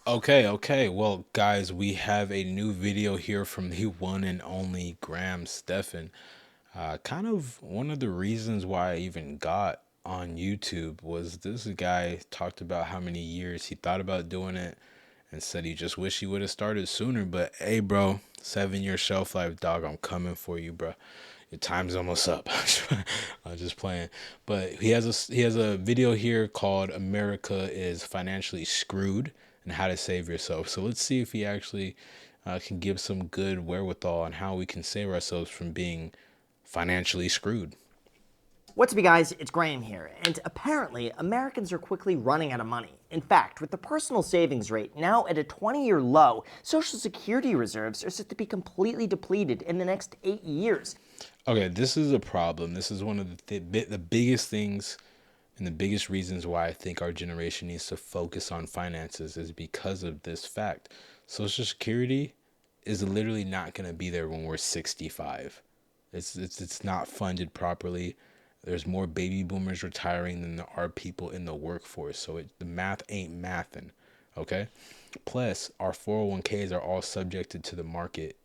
Okay. Well, guys, we have a new video here from the one and only Graham Stephan. Kind of one of the reasons why I even got on YouTube was this guy talked about how many years he thought about doing it and said he just wish he would have started sooner. But hey, bro, 7 year shelf life, dog. I'm coming for you, bro. Your time's almost up. I'm just playing. But he has a video here called "America is Financially Screwed" and how to save yourself. So let's see if he actually can give some good wherewithal on how we can save ourselves from being financially screwed. What's up, you guys? It's Graham here, and apparently Americans are quickly running out of money. In fact, with the personal savings rate now at a 20-year low, Social Security reserves are set to be completely depleted in the next 8 years. Okay, this is a problem. This is one of the biggest things and the biggest reasons why I think our generation needs to focus on finances is because of this fact. Social Security is literally not going to be there when we're 65. It's not funded properly. There's more baby boomers retiring than there are people in the workforce. So the math ain't mathin', okay? Plus, our 401ks are all subjected to the market,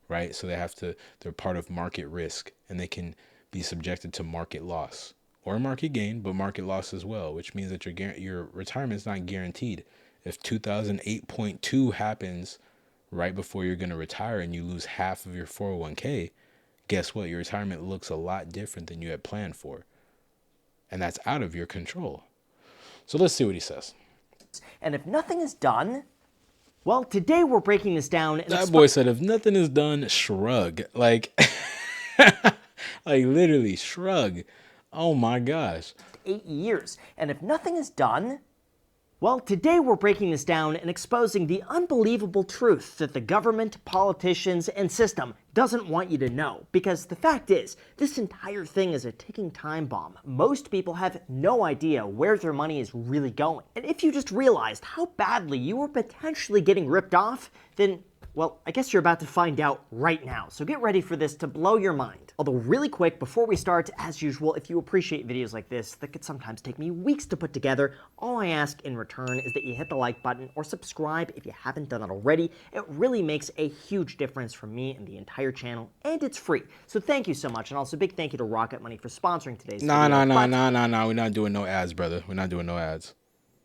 right? So they're part of market risk and they can be subjected to market loss or market gain, but market loss as well, which means that your retirement is not guaranteed. If 2008.2 happens right before you're going to retire and you lose half of your 401k, guess what? Your retirement looks a lot different than you had planned for. And that's out of your control. So let's see what he says. And if nothing is done, well, today we're breaking this down and That boy said, if nothing is done, shrug. Like, like literally shrug. Oh my gosh. 8 years. And if nothing is done, well, today we're breaking this down and exposing the unbelievable truth that the government, politicians, and system doesn't want you to know. Because the fact is, this entire thing is a ticking time bomb. Most people have no idea where their money is really going. And if you just realized how badly you were potentially getting ripped off, then well, I guess you're about to find out right now, so get ready for this to blow your mind. Although really quick, before we start, as usual, if you appreciate videos like this that could sometimes take me weeks to put together, all I ask in return is that you hit the like button or subscribe if you haven't done that already. It really makes a huge difference for me and the entire channel, and it's free. So thank you so much, and also big thank you to Rocket Money for sponsoring today's video. Nah. We're not doing no ads, brother. We're not doing no ads.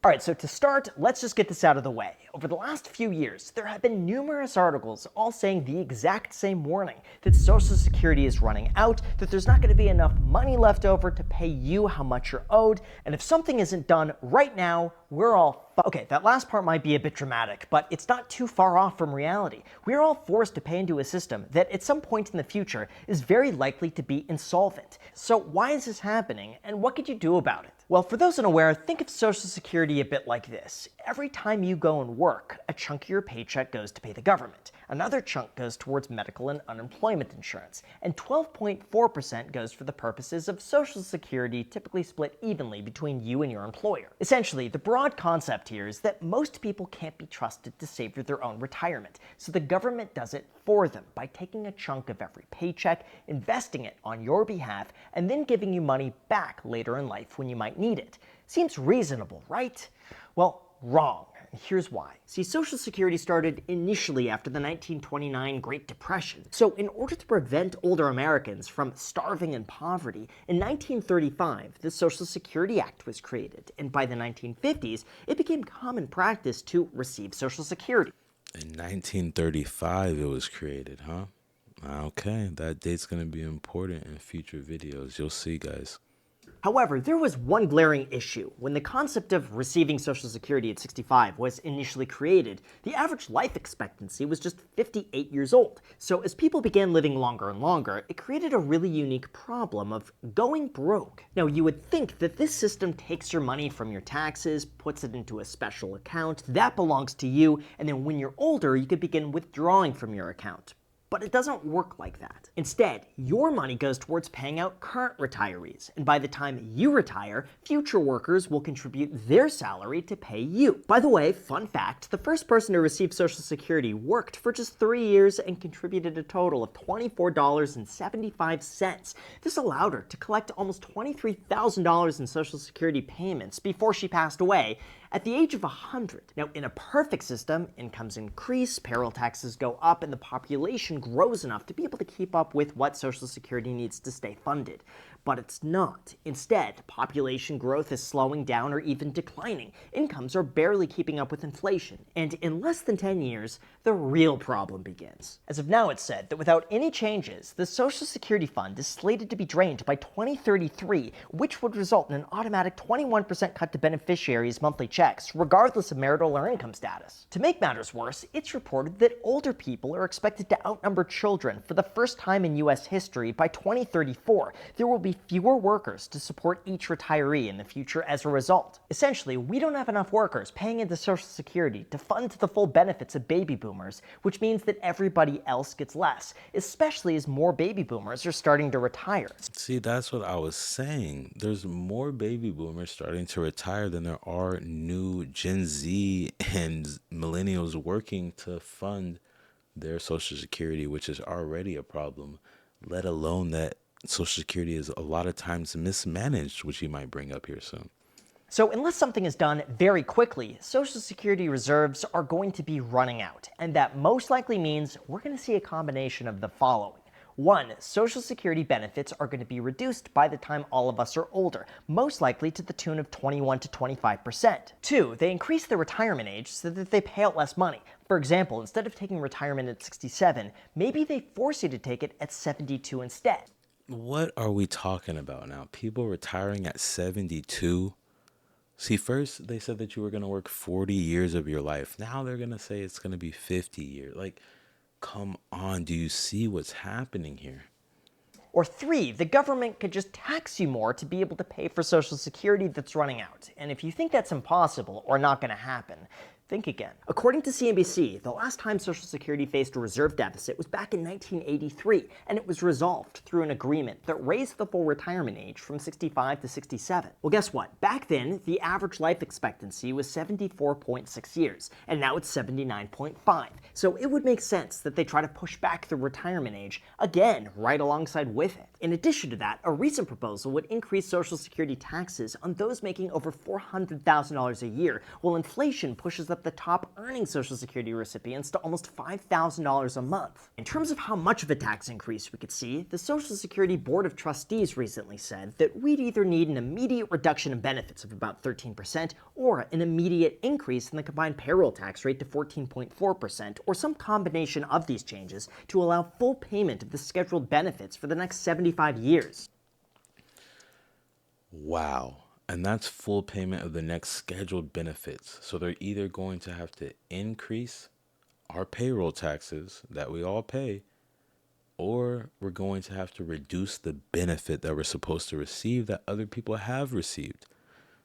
All right, so to start, let's just get this out of the way. Over the last few years, there have been numerous articles all saying the exact same warning, that Social Security is running out, that there's not going to be enough money left over to pay you how much you're owed, and if something isn't done right now, we're all okay, that last part might be a bit dramatic, but it's not too far off from reality. We're all forced to pay into a system that at some point in the future is very likely to be insolvent. So why is this happening, and what could you do about it? Well, for those unaware, think of Social Security a bit like this. Every time you go and work, a chunk of your paycheck goes to pay the government. Another chunk goes towards medical and unemployment insurance, and 12.4% goes for the purposes of Social Security, typically split evenly between you and your employer. Essentially, the broad concept here is that most people can't be trusted to save for their own retirement, so the government does it for them by taking a chunk of every paycheck, investing it on your behalf, and then giving you money back later in life when you might need it. Seems reasonable, right? Well, wrong. Here's why. See, Social Security started initially after the 1929 Great Depression. So in order to prevent older Americans from starving in poverty, in 1935, the Social Security Act was created, and by the 1950s, it became common practice to receive Social Security. In 1935, it was created, huh? Okay, that date's going to be important in future videos. You'll see, guys. However, there was one glaring issue. When the concept of receiving Social Security at 65 was initially created, the average life expectancy was just 58 years old. So as people began living longer and longer, it created a really unique problem of going broke. Now, you would think that this system takes your money from your taxes, puts it into a special account, that belongs to you, and then when you're older, you could begin withdrawing from your account. But it doesn't work like that. Instead, your money goes towards paying out current retirees, and by the time you retire, future workers will contribute their salary to pay you. By the way, fun fact, the first person to receive Social Security worked for just 3 years and contributed a total of $24.75. This allowed her to collect almost $23,000 in Social Security payments before she passed away, at the age of 100. Now, in a perfect system, incomes increase, payroll taxes go up, and the population grows enough to be able to keep up with what Social Security needs to stay funded. But it's not. Instead, population growth is slowing down or even declining. Incomes are barely keeping up with inflation. And in less than 10 years, the real problem begins. As of now, it's said that without any changes, the Social Security fund is slated to be drained by 2033, which would result in an automatic 21% cut to beneficiaries' monthly checks, regardless of marital or income status. To make matters worse, it's reported that older people are expected to outnumber children for the first time in U.S. history. By 2034, there will be fewer workers to support each retiree in the future as a result. Essentially, we don't have enough workers paying into Social Security to fund the full benefits of baby boomers, which means that everybody else gets less, especially as more baby boomers are starting to retire. See, that's what I was saying. There's more baby boomers starting to retire than there are new Gen Z and millennials working to fund their Social Security, which is already a problem, let alone that Social Security is a lot of times mismanaged, which you might bring up here soon. So unless something is done very quickly, Social Security reserves are going to be running out, and that most likely means we're going to see a combination of the following. 1. Social Security benefits are going to be reduced by the time all of us are older, most likely to the tune of 21 to 25%. 2. They increase the retirement age so that they pay out less money. For example, instead of taking retirement at 67, maybe they force you to take it at 72 instead. What are we talking about now? People retiring at 72? See, first they said that you were going to work 40 years of your life. Now they're going to say it's going to be 50 years. Like, come on, do you see what's happening here? Or 3, the government could just tax you more to be able to pay for Social Security that's running out. And if you think that's impossible or not going to happen, think again. According to CNBC, the last time Social Security faced a reserve deficit was back in 1983, and it was resolved through an agreement that raised the full retirement age from 65 to 67. Well, guess what? Back then, the average life expectancy was 74.6 years, and now it's 79.5. So it would make sense that they try to push back the retirement age again right alongside with it. In addition to that, a recent proposal would increase Social Security taxes on those making over $400,000 a year, while inflation pushes up the top earning Social Security recipients to almost $5,000 a month. In terms of how much of a tax increase we could see, the Social Security Board of Trustees recently said that we'd either need an immediate reduction in benefits of about 13% or an immediate increase in the combined payroll tax rate to 14.4%, or some combination of these changes to allow full payment of the scheduled benefits for the next 75 years. Wow. And that's full payment of the next scheduled benefits. So they're either going to have to increase our payroll taxes that we all pay, or we're going to have to reduce the benefit that we're supposed to receive that other people have received.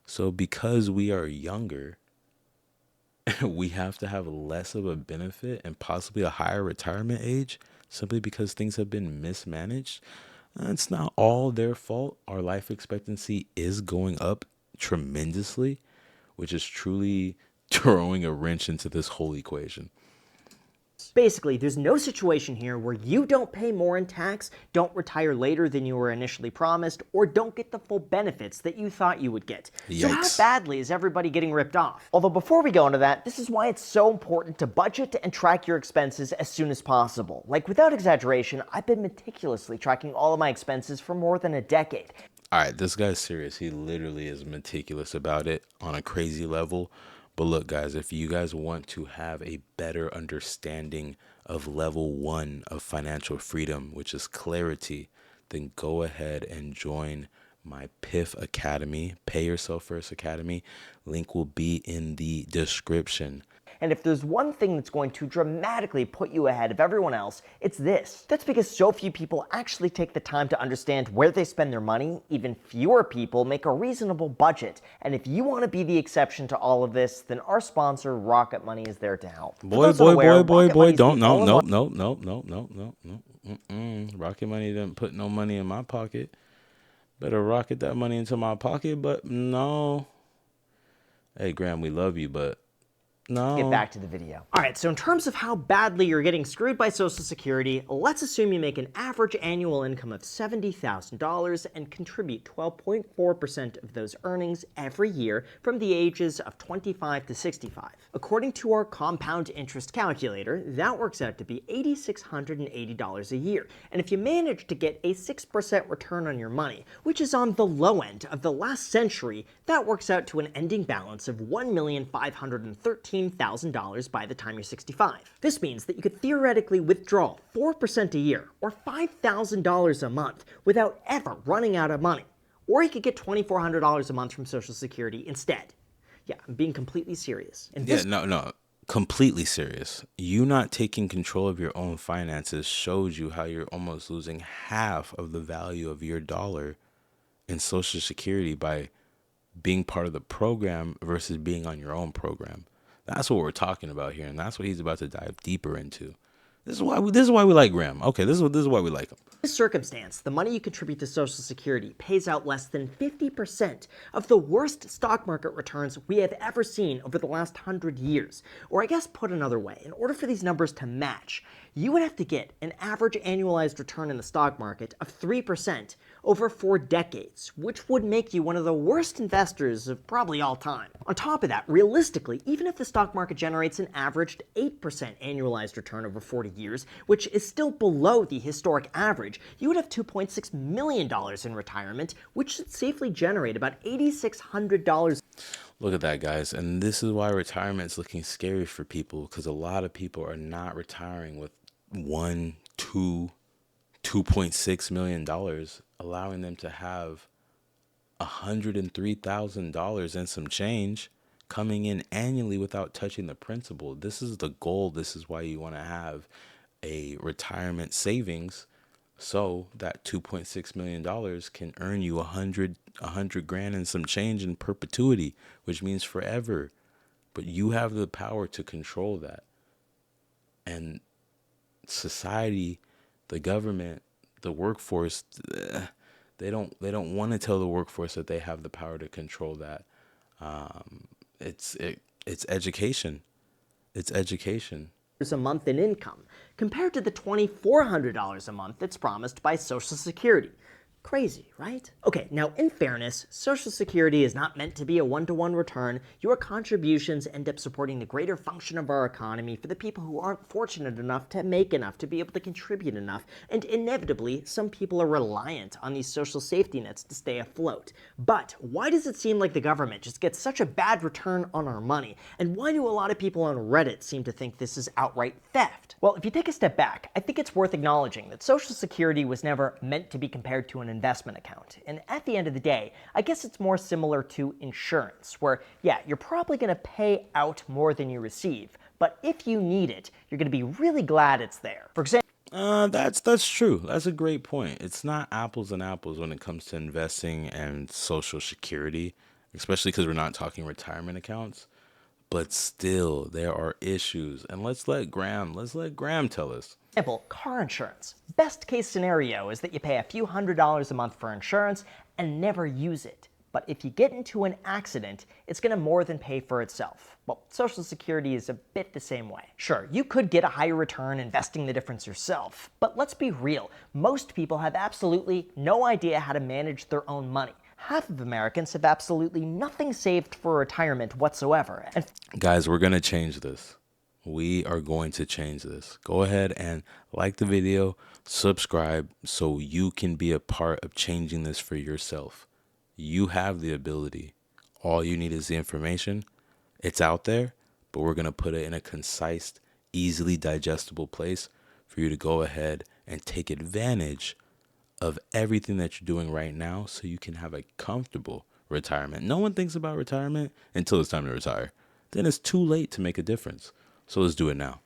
So because we are younger, we have to have less of a benefit and possibly a higher retirement age simply because things have been mismanaged. It's not all their fault. Our life expectancy is going up tremendously, which is truly throwing a wrench into this whole equation. Basically, there's no situation here where you don't pay more in tax, don't retire later than you were initially promised, or don't get the full benefits that you thought you would get. So how Yikes. badly is everybody getting ripped off? Although before we go into that, this is why it's so important to budget and track your expenses as soon as possible. Like, without exaggeration, I've been meticulously tracking all of my expenses for more than a decade. All right, this guy's serious. He literally is meticulous about it on a crazy level. But look, guys, if you guys want to have a better understanding of level 1 of financial freedom, which is clarity, then go ahead and join my PIF Academy, Pay Yourself First Academy. Link will be in the description. And if there's one thing that's going to dramatically put you ahead of everyone else, it's this. That's because so few people actually take the time to understand where they spend their money. Even fewer people make a reasonable budget. And if you want to be the exception to all of this, then our sponsor, Rocket Money, is there to help. Boy, don't, Rocket Money didn't put no money in my pocket. Better rocket that money into my pocket, but no. Hey, Graham, we love you, but Get No. back to the video. All right, so in terms of how badly you're getting screwed by Social Security, let's assume you make an average annual income of $70,000 and contribute 12.4% of those earnings every year from the ages of 25 to 65. According to our compound interest calculator, that works out to be $8,680 a year. And if you manage to get a 6% return on your money, which is on the low end of the last century, that works out to an ending balance of $1,513,000 by the time you're 65. This means that you could theoretically withdraw 4% a year, or $5,000 a month, without ever running out of money. Or you could get $2,400 a month from Social Security instead. Yeah, I'm being completely serious. And Yeah, no. Completely serious. You not taking control of your own finances shows you how you're almost losing half of the value of your dollar in Social Security by being part of the program versus being on your own program. That's what we're talking about here, and that's what he's about to dive deeper into. This is why we like Graham. Okay, this is why we like him. In this circumstance, the money you contribute to Social Security pays out less than 50% of the worst stock market returns we have ever seen over the last 100 years. Or I guess put another way, in order for these numbers to match, you would have to get an average annualized return in the stock market of 3% over 4 decades, which would make you one of the worst investors of probably all time. On top of that, realistically, even if the stock market generates an averaged 8% annualized return over 40 years, which is still below the historic average, you would have $2.6 million in retirement, which should safely generate about $8,600. Look at that, guys. And this is why retirement is looking scary for people, because a lot of people are not retiring with $2.6 million, allowing them to have $103,000 and some change coming in annually without touching the principal. This is the goal. This is why you want to have a retirement savings, so that $2.6 million can earn you a hundred grand and some change in perpetuity, which means forever. But you have the power to control that. And society, the government, the workforce, they don't want to tell the workforce that they have the power to control that. It's education. It's education. A month in income, compared to the $2,400 a month that's promised by Social Security. Crazy, right? Okay, now in fairness, Social Security is not meant to be a one-to-one return. Your contributions end up supporting the greater function of our economy for the people who aren't fortunate enough to make enough to be able to contribute enough, and inevitably, some people are reliant on these social safety nets to stay afloat. But why does it seem like the government just gets such a bad return on our money? And why do a lot of people on Reddit seem to think this is outright theft? Well, if you take a step back, I think it's worth acknowledging that Social Security was never meant to be compared to an investment account. And at the end of the day, I guess it's more similar to insurance, where, yeah, you're probably going to pay out more than you receive, but if you need it, you're going to be really glad it's there. For example, That's true. That's a great point. It's not apples and apples when it comes to investing and Social Security, especially because we're not talking retirement accounts. But still, there are issues, and let's let Graham tell us. car insurance. Best case scenario is that you pay a few $100s a month for insurance and never use it. But if you get into an accident, it's going to more than pay for itself. Well, Social Security is a bit the same way. Sure, you could get a higher return investing the difference yourself, but let's be real. Most people have absolutely no idea how to manage their own money. Half of Americans have absolutely nothing saved for retirement whatsoever. And Guys, we're going to change this. We are going to change this. Go ahead and like the video, subscribe, so you can be a part of changing this for yourself. You have the ability. All you need is the information. It's out there, but we're going to put it in a concise, easily digestible place for you to go ahead and take advantage of everything that you're doing right now, so you can have a comfortable retirement. No one thinks about retirement until it's time to retire. Then it's too late to make a difference. So let's do it now.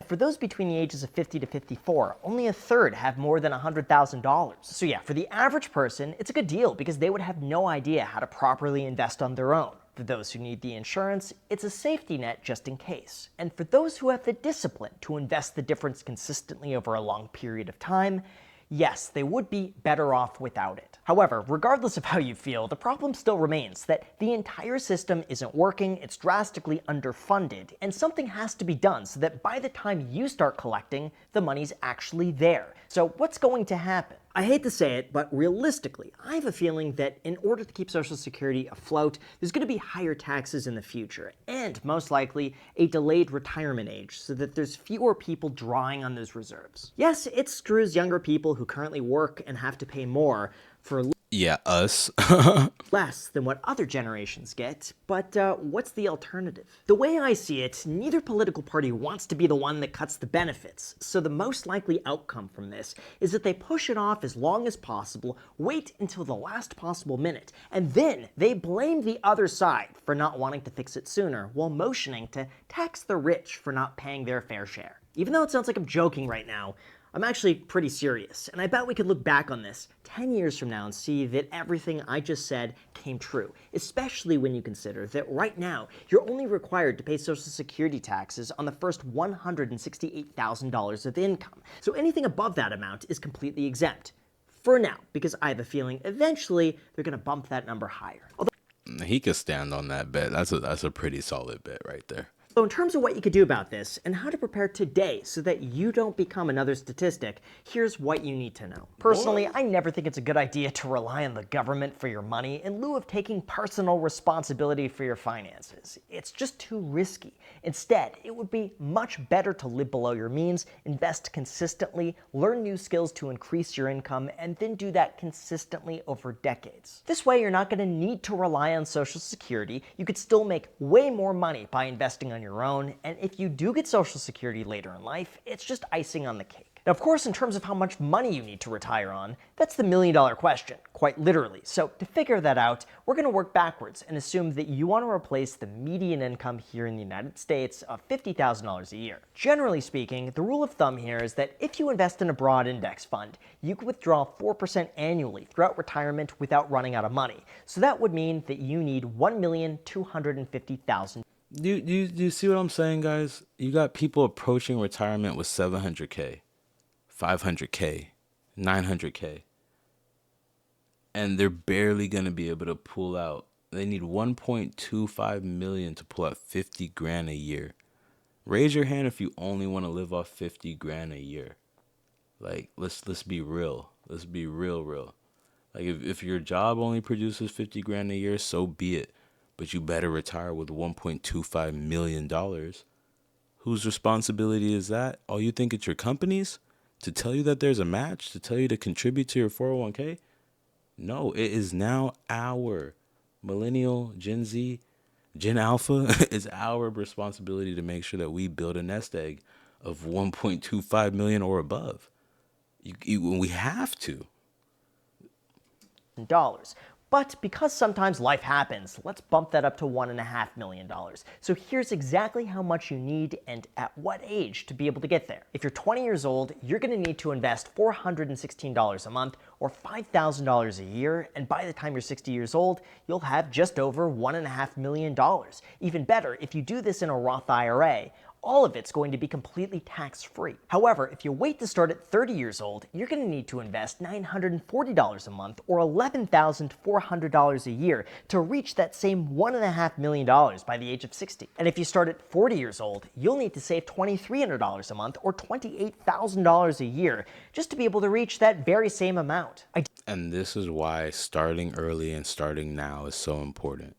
For those between the ages of 50 to 54, only a third have more than $100,000. So yeah, for the average person, it's a good deal because they would have no idea how to properly invest on their own. For those who need the insurance, it's a safety net just in case. And for those who have the discipline to invest the difference consistently over a long period of time, Yes, they would be better off without it. However, regardless of how you feel, the problem still remains that the entire system isn't working, it's drastically underfunded, and something has to be done so that by the time you start collecting, the money's actually there. So what's going to happen? I hate to say it, but realistically, I have a feeling that in order to keep Social Security afloat, there's going to be higher taxes in the future, and most likely a delayed retirement age so that there's fewer people drawing on those reserves. Yes, it screws younger people who currently work and have to pay more for Yeah, us. less than what other generations get, but what's the alternative? The way I see it, neither political party wants to be the one that cuts the benefits, so the most likely outcome from this is that they push it off as long as possible, wait until the last possible minute, and then they blame the other side for not wanting to fix it sooner, while motioning to tax the rich for not paying their fair share. Even though it sounds like I'm joking right now, I'm actually pretty serious, and I bet we could look back on this 10 years from now and see that everything I just said came true, especially when you consider that right now you're only required to pay Social Security taxes on the first $168,000 of income, so anything above that amount is completely exempt. For now, because I have a feeling eventually they're going to bump that number higher. He could stand on that bet. That's a pretty solid bet right there. So in terms of what you could do about this and how to prepare today so that you don't become another statistic, here's what you need to know. Personally, I never think it's a good idea to rely on the government for your money in lieu of taking personal responsibility for your finances. It's just too risky. Instead, it would be much better to live below your means, invest consistently, learn new skills to increase your income, and then do that consistently over decades. This way, you're not going to need to rely on Social Security. You could still make way more money by investing on your own, and if you do get Social Security later in life, it's just icing on the cake. Now, of course, in terms of how much money you need to retire on, that's the million-dollar question, quite literally. So to figure that out, we're going to work backwards and assume that you want to replace the median income here in the United States of $50,000 a year. Generally speaking, the rule of thumb here is that if you invest in a broad index fund, you can withdraw 4% annually throughout retirement without running out of money. So that would mean that you need $1,250,000. Do you see what I'm saying, guys? You got people approaching retirement with 700K, 500K, 900K, and they're barely going to be able to pull out. They need 1.25 million to pull out 50 grand a year. Raise your hand if you only want to live off 50 grand a year. Like, let's be real. Let's be real. Like, if your job only produces 50 grand a year, so be it. But you better retire with $1.25 million. Whose responsibility is that? Oh, you think it's your company's? To tell you that there's a match? To tell you to contribute to your 401k? No, it is now our millennial, Gen Z, Gen Alpha. It's our responsibility to make sure that we build a nest egg of 1.25 million or above. We have to. But because sometimes life happens, let's bump that up to $1.5 million. So here's exactly how much you need and at what age to be able to get there. If you're 20 years old, you're going to need to invest $416 a month or $5,000 a year, and by the time you're 60 years old, you'll have just over $1.5 million. Even better, if you do this in a Roth IRA, all of it's going to be completely tax-free. However, if you wait to start at 30 years old, you're going to need to invest $940 a month or $11,400 a year to reach that same $1.5 million by the age of 60. And if you start at 40 years old, you'll need to save $2,300 a month or $28,000 a year just to be able to reach that very same amount. And this is why starting early and starting now is so important.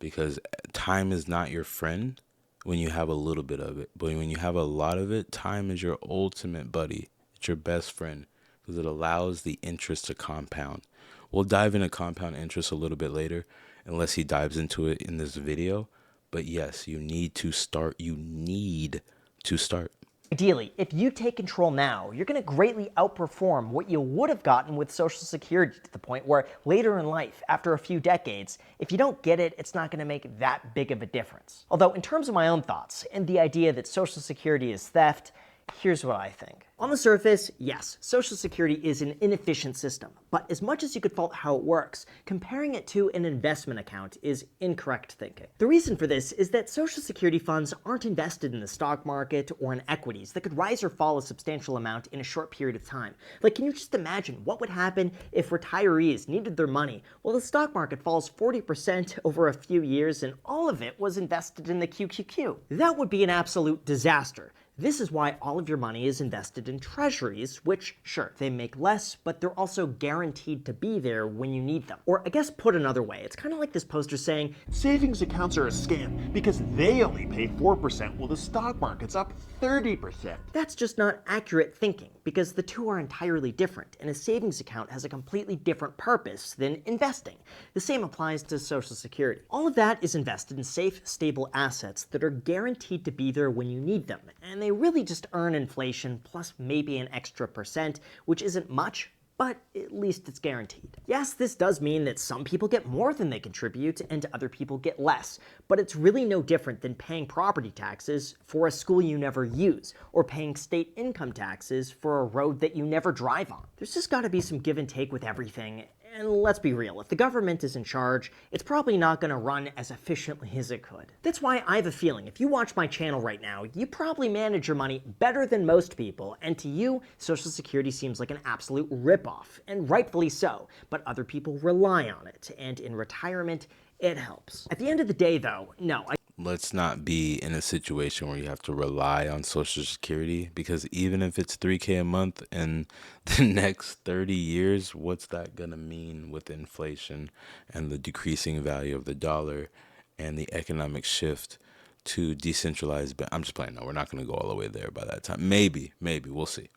Because time is not your friend when you have a little bit of it. But when you have a lot of it, time is your ultimate buddy. It's your best friend because it allows the interest to compound. We'll dive into compound interest a little bit later, unless he dives into it in this video. But yes, you need to start. You need to start. Ideally, if you take control now, you're going to greatly outperform what you would have gotten with Social Security to the point where later in life, after a few decades, if you don't get it, it's not going to make that big of a difference. Although in terms of my own thoughts and the idea that Social Security is theft, Here's what I think. On the surface, yes, Social Security is an inefficient system, but as much as you could fault how it works, comparing it to an investment account is incorrect thinking. The reason for this is that Social Security funds aren't invested in the stock market or in equities that could rise or fall a substantial amount in a short period of time. Like, can you just imagine what would happen if retirees needed their money? Well, the stock market falls 40% over a few years and all of it was invested in the QQQ. That would be an absolute disaster. This is why all of your money is invested in treasuries, which, sure, they make less, but they're also guaranteed to be there when you need them. Or I guess put another way, it's kind of like this poster saying, savings accounts are a scam because they only pay 4% while the stock market's up 30%. That's just not accurate thinking, because the two are entirely different, and a savings account has a completely different purpose than investing. The same applies to Social Security. All of that is invested in safe, stable assets that are guaranteed to be there when you need them, and they really just earn inflation plus maybe an extra percent, which isn't much, but at least it's guaranteed. Yes, this does mean that some people get more than they contribute and other people get less, but it's really no different than paying property taxes for a school you never use, or paying state income taxes for a road that you never drive on. There's just gotta be some give and take with everything. And let's be real, if the government is in charge, it's probably not going to run as efficiently as it could. That's why I have a feeling if you watch my channel right now, you probably manage your money better than most people, and to you, Social Security seems like an absolute ripoff, and rightfully so, but other people rely on it, and in retirement, it helps. At the end of the day, though, no, Let's not be in a situation where you have to rely on Social Security, because even if it's 3K a month in the next 30 years, what's that going to mean with inflation and the decreasing value of the dollar and the economic shift to decentralized? I'm just playing. No, we're not going to go all the way there by that time. Maybe. We'll see.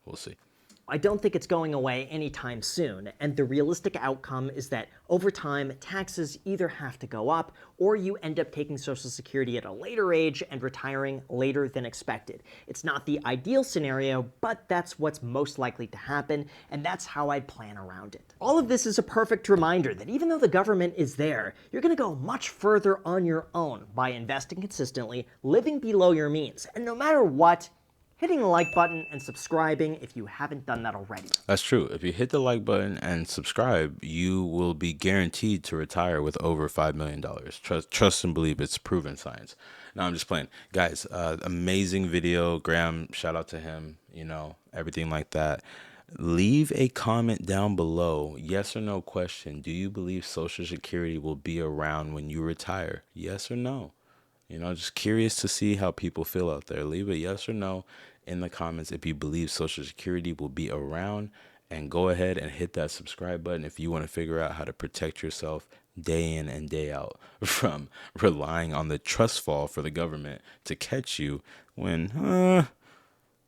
I don't think it's going away anytime soon, and the realistic outcome is that over time, taxes either have to go up or you end up taking Social Security at a later age and retiring later than expected. It's not the ideal scenario, but that's what's most likely to happen, and that's how I'd plan around it. All of this is a perfect reminder that even though the government is there, you're going to go much further on your own by investing consistently, living below your means, and no matter what, hitting the like button and subscribing if you haven't done that already. That's true. If you hit the like button and subscribe, you will be guaranteed to retire with over $5 million. Trust and believe, it's proven science. No, I'm just playing. Guys, amazing video. Graham, shout out to him, everything like that. Leave a comment down below. Yes or no question. Do you believe Social Security will be around when you retire? Yes or no? Just curious to see how people feel out there. Leave a yes or no in the comments if you believe Social Security will be around, and go ahead and hit that subscribe button if you want to figure out how to protect yourself day in and day out from relying on the trust fall for the government to catch you when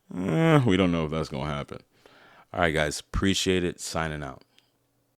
we don't know if that's going to happen. All right, guys, appreciate it. Signing out.